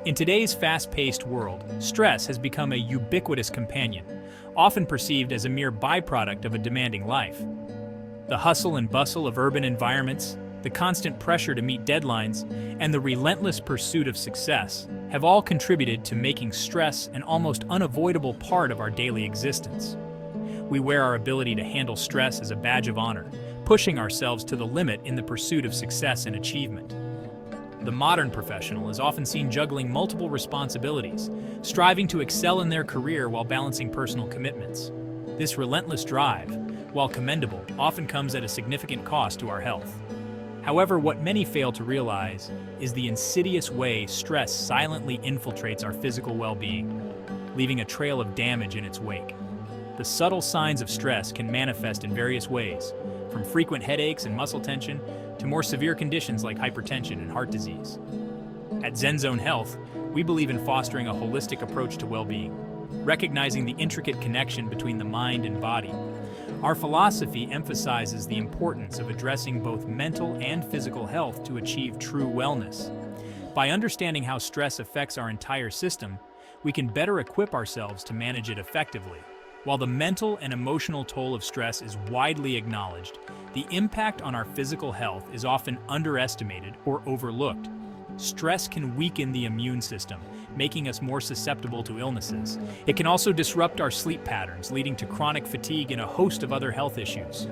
In today's fast-paced world, stress has become a ubiquitous companion, often perceived as a mere byproduct of a demanding life. The hustle and bustle of urban environments, the constant pressure to meet deadlines, and the relentless pursuit of success have all contributed to making stress an almost unavoidable part of our daily existence. We wear our ability to handle stress as a badge of honor, pushing ourselves to the limit in the pursuit of success and achievement. The modern professional is often seen juggling multiple responsibilities, striving to excel in their career while balancing personal commitments. This relentless drive, while commendable, often comes at a significant cost to our health. However, what many fail to realize is the insidious way stress silently infiltrates our physical well-being, leaving a trail of damage in its wake. The subtle signs of stress can manifest in various ways, from frequent headaches and muscle tension to more severe conditions like hypertension and heart disease. At ZenZone Health, we believe in fostering a holistic approach to well-being, recognizing the intricate connection between the mind and body. Our philosophy emphasizes the importance of addressing both mental and physical health to achieve true wellness. By understanding how stress affects our entire system, we can better equip ourselves to manage it effectively. While the mental and emotional toll of stress is widely acknowledged, the impact on our physical health is often underestimated or overlooked. Stress can weaken the immune system, making us more susceptible to illnesses. It can also disrupt our sleep patterns, leading to chronic fatigue and a host of other health issues.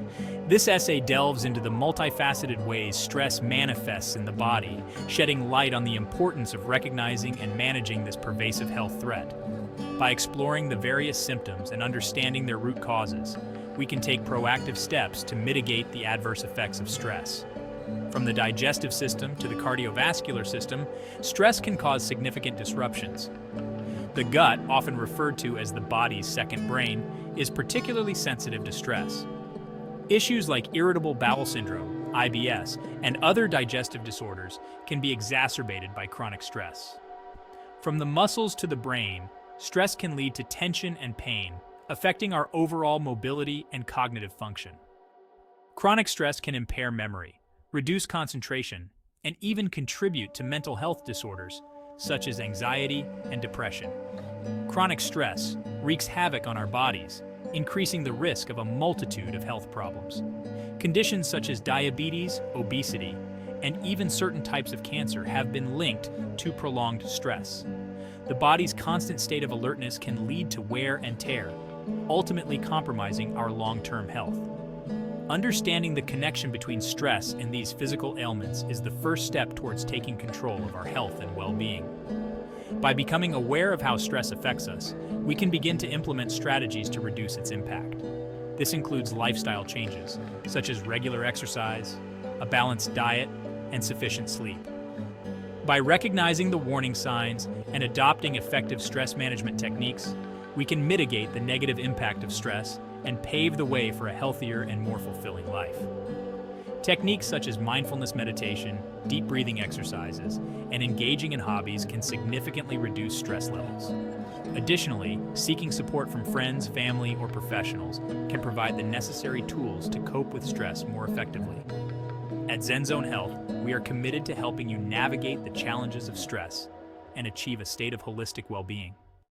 This essay delves into the multifaceted ways stress manifests in the body, shedding light on the importance of recognizing and managing this pervasive health threat. By exploring the various symptoms and understanding their root causes, we can take proactive steps to mitigate the adverse effects of stress. From the digestive system to the cardiovascular system, stress can cause significant disruptions. The gut, often referred to as the body's second brain, is particularly sensitive to stress. Issues like irritable bowel syndrome, IBS, and other digestive disorders can be exacerbated by chronic stress. From the muscles to the brain, stress can lead to tension and pain, affecting our overall mobility and cognitive function. Chronic stress can impair memory, reduce concentration, and even contribute to mental health disorders, such as anxiety and depression. Chronic stress wreaks havoc on our bodies, increasing the risk of a multitude of health problems. Conditions such as diabetes, obesity, and even certain types of cancer have been linked to prolonged stress. The body's constant state of alertness can lead to wear and tear, ultimately compromising our long-term health. Understanding the connection between stress and these physical ailments is the first step towards taking control of our health and well-being. By becoming aware of how stress affects us, we can begin to implement strategies to reduce its impact. This includes lifestyle changes, such as regular exercise, a balanced diet, and sufficient sleep. By recognizing the warning signs and adopting effective stress management techniques, we can mitigate the negative impact of stress and pave the way for a healthier and more fulfilling life. Techniques such as mindfulness meditation, deep breathing exercises, and engaging in hobbies can significantly reduce stress levels. Additionally, seeking support from friends, family, or professionals can provide the necessary tools to cope with stress more effectively. At ZenZone Health, we are committed to helping you navigate the challenges of stress and achieve a state of holistic well-being.